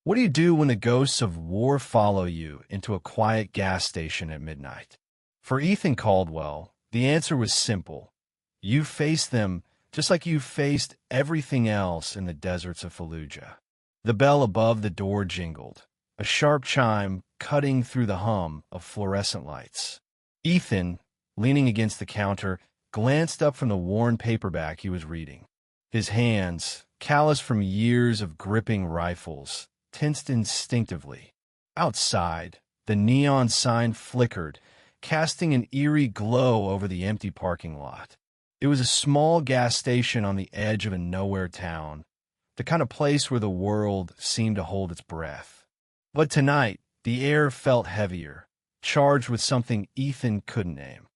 What do you do when the ghosts of war follow you into a quiet gas station at midnight? For Ethan Caldwell, the answer was simple. You face them just like you faced everything else in the deserts of Fallujah. The bell above the door jingled, a sharp chime cutting through the hum of fluorescent lights. Ethan, leaning against the counter, glanced up from the worn paperback he was reading. His hands, calloused from years of gripping rifles, tensed instinctively. Outside, the neon sign flickered, casting an eerie glow over the empty parking lot. It was a small gas station on the edge of a nowhere town, the kind of place where the world seemed to hold its breath. But tonight, the air felt heavier, charged with something Ethan couldn't name.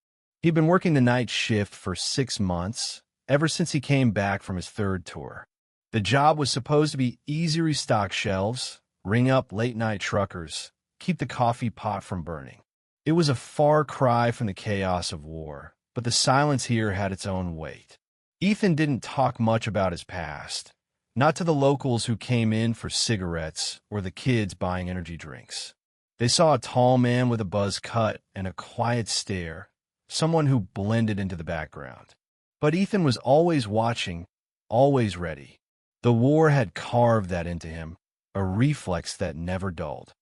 He'd been working the night shift for 6 months, ever since he came back from his third tour. The job was supposed to be easy: restock shelves, ring up late-night truckers, keep the coffee pot from burning. It was a far cry from the chaos of war, but the silence here had its own weight. Ethan didn't talk much about his past, not to the locals who came in for cigarettes or the kids buying energy drinks. They saw a tall man with a buzz cut and a quiet stare, someone who blended into the background. But Ethan was always watching, always ready. The war had carved that into him, a reflex that never dulled.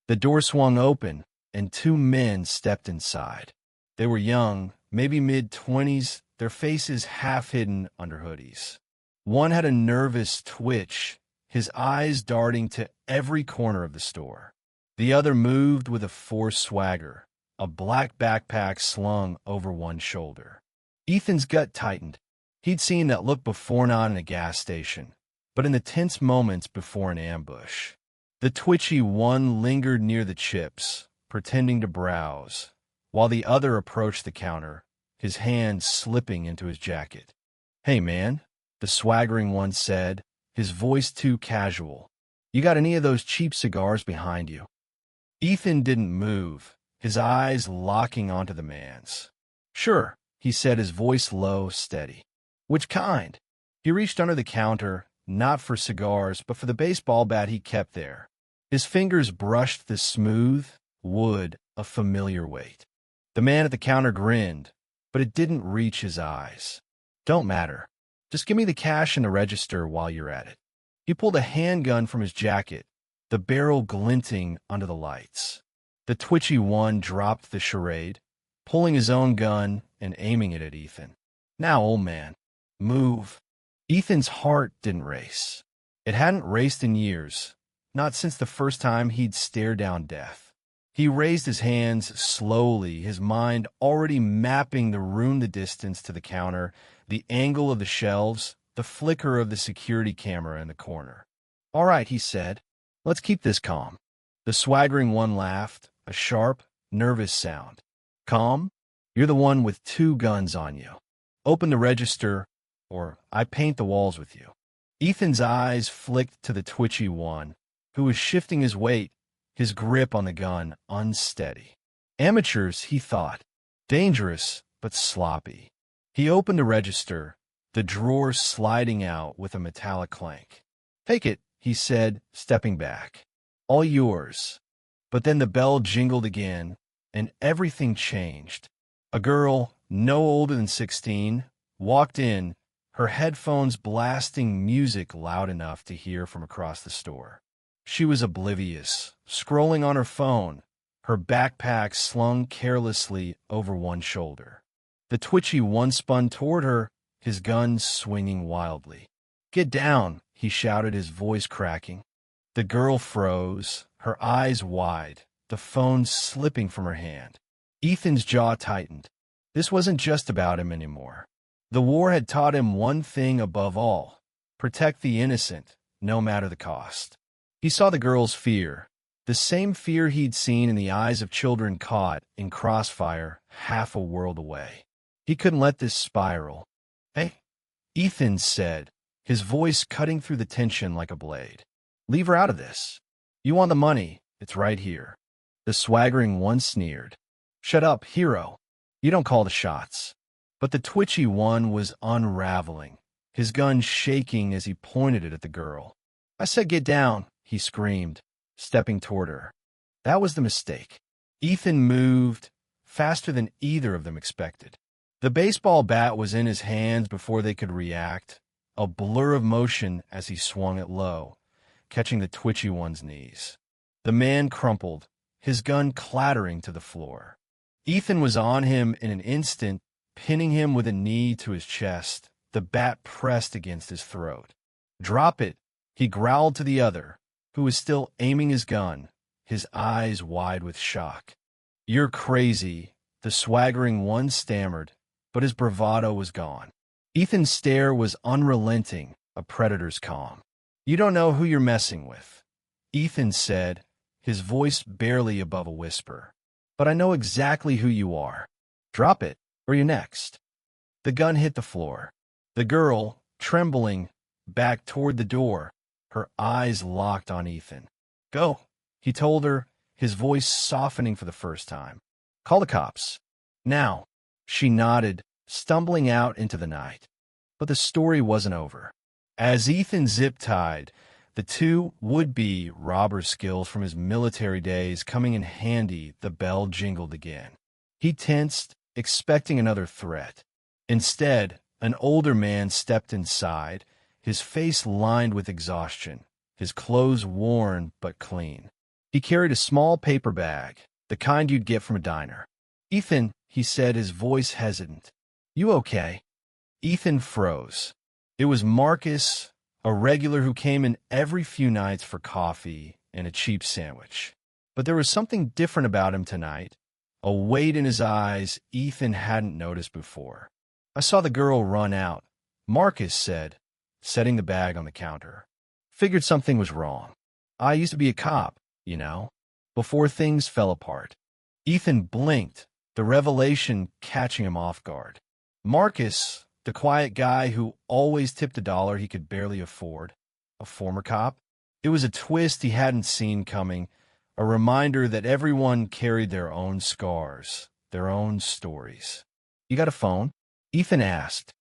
The door swung open, and 2 men stepped inside. They were young, maybe mid-20s, their faces half hidden under hoodies. One had a nervous twitch, his eyes darting to every corner of the store. The other moved with a forced swagger, a black backpack slung over one shoulder. Ethan's gut tightened. He'd seen that look before, not in a gas station, but in the tense moments before an ambush. The twitchy one lingered near the chips, pretending to browse, while the other approached the counter, his hand slipping into his jacket. "Hey, man," the swaggering one said, his voice too casual. "You got any of those cheap cigars behind you?" Ethan didn't move, his eyes locking onto the man's. "Sure," he said, his voice low, steady. "Which kind?" He reached under the counter, not for cigars, but for the baseball bat he kept there. His fingers brushed the smooth wood, a familiar weight. The man at the counter grinned, but it didn't reach his eyes. "Don't matter. Just give me the cash in the register while you're at it." He pulled a handgun from his jacket, the barrel glinting under the lights. The twitchy one dropped the charade, pulling his own gun and aiming it at Ethan. "Now, old man, move." Ethan's heart didn't race. It hadn't raced in years, not since the first time he'd stared down death. He raised his hands slowly, his mind already mapping the room, the distance to the counter, the angle of the shelves, the flicker of the security camera in the corner. "All right," he said. "Let's keep this calm." The swaggering one laughed, a sharp, nervous sound. "Calm? You're the one with 2 guns on you. Open the register, or I paint the walls with you." Ethan's eyes flicked to the twitchy one, who was shifting his weight, his grip on the gun unsteady. Amateurs, he thought. Dangerous, but sloppy. He opened the register, the drawer sliding out with a metallic clank. "Take it," he said, stepping back. "All yours." But then the bell jingled again, and everything changed. A girl, no older than 16, walked in, her headphones blasting music loud enough to hear from across the store. She was oblivious, scrolling on her phone, her backpack slung carelessly over one shoulder. The twitchy one spun toward her, his gun swinging wildly. "Get down," he shouted, his voice cracking. The girl froze, her eyes wide, the phone slipping from her hand. Ethan's jaw tightened. This wasn't just about him anymore. The war had taught him one thing above all: protect the innocent, no matter the cost. He saw the girl's fear, the same fear he'd seen in the eyes of children caught in crossfire half a world away. He couldn't let this spiral. "Hey," Ethan said, his voice cutting through the tension like a blade. "Leave her out of this. You want the money, it's right here." The swaggering one sneered. "Shut up, hero. You don't call the shots." But the twitchy one was unraveling, his gun shaking as he pointed it at the girl. "I said get down," he screamed, stepping toward her. That was the mistake. Ethan moved faster than either of them expected. The baseball bat was in his hands before they could react, a blur of motion as he swung it low, catching the twitchy one's knees. The man crumpled, his gun clattering to the floor. Ethan was on him in an instant, pinning him with a knee to his chest, the bat pressed against his throat. "Drop it," he growled to the other, who was still aiming his gun, his eyes wide with shock. "You're crazy," the swaggering one stammered, but his bravado was gone. Ethan's stare was unrelenting, a predator's calm. "You don't know who you're messing with," Ethan said, his voice barely above a whisper. "But I know exactly who you are. Drop it, or you're next." The gun hit the floor. The girl, trembling, backed toward the door, her eyes locked on Ethan. "Go," he told her, his voice softening for the first time. "Call the cops. Now." She nodded, stumbling out into the night. But the story wasn't over. As Ethan zip-tied, the two would-be robber skills from his military days coming in handy, the bell jingled again. He tensed, expecting another threat. Instead, an older man stepped inside, his face lined with exhaustion, his clothes worn but clean. He carried a small paper bag, the kind you'd get from a diner. "Ethan," he said, his voice hesitant. "You okay?" Ethan froze. It was Marcus, a regular who came in every few nights for coffee and a cheap sandwich. But there was something different about him tonight, a weight in his eyes Ethan hadn't noticed before. "I saw the girl run out," Marcus said, setting the bag on the counter. "Figured something was wrong. I used to be a cop, you know, before things fell apart." Ethan blinked, the revelation catching him off guard. Marcus, the quiet guy who always tipped $1 he could barely afford, a former cop? It was a twist he hadn't seen coming, a reminder that everyone carried their own scars, their own stories. "You got a phone?" Ethan asked.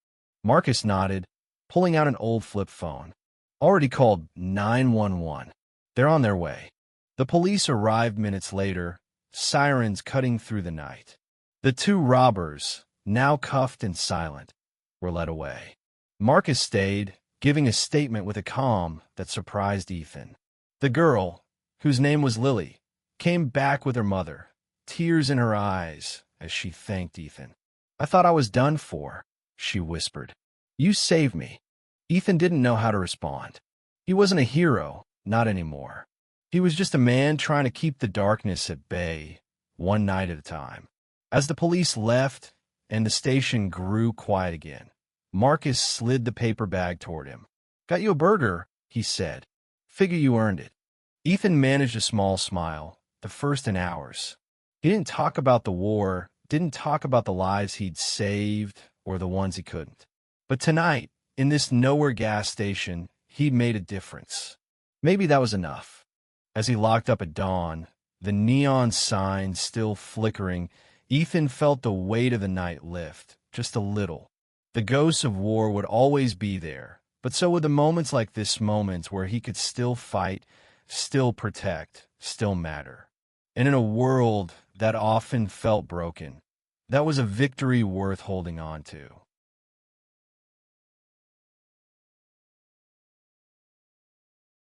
Marcus nodded, pulling out an old flip phone. "Already called 911. They're on their way." The police arrived minutes later, sirens cutting through the night. The two robbers, now cuffed and silent, were led away. Marcus stayed, giving a statement with a calm that surprised Ethan. The girl, whose name was Lily, came back with her mother, tears in her eyes as she thanked Ethan. "I thought I was done for," she whispered. "You saved me." Ethan didn't know how to respond. He wasn't a hero, not anymore. He was just a man trying to keep the darkness at bay, one night at a time. As the police left and the station grew quiet again, Marcus slid the paper bag toward him. "Got you a burger," he said. "Figure you earned it." Ethan managed a small smile, the first in hours. He didn't talk about the war, didn't talk about the lives he'd saved or the ones he couldn't. But tonight, in this nowhere gas station, he'd made a difference. Maybe that was enough. As he locked up at dawn, the neon sign still flickering, Ethan felt the weight of the night lift, just a little. The ghosts of war would always be there, but so would the moments like this moment where he could still fight, still protect, still matter. And in a world that often felt broken, that was a victory worth holding on to.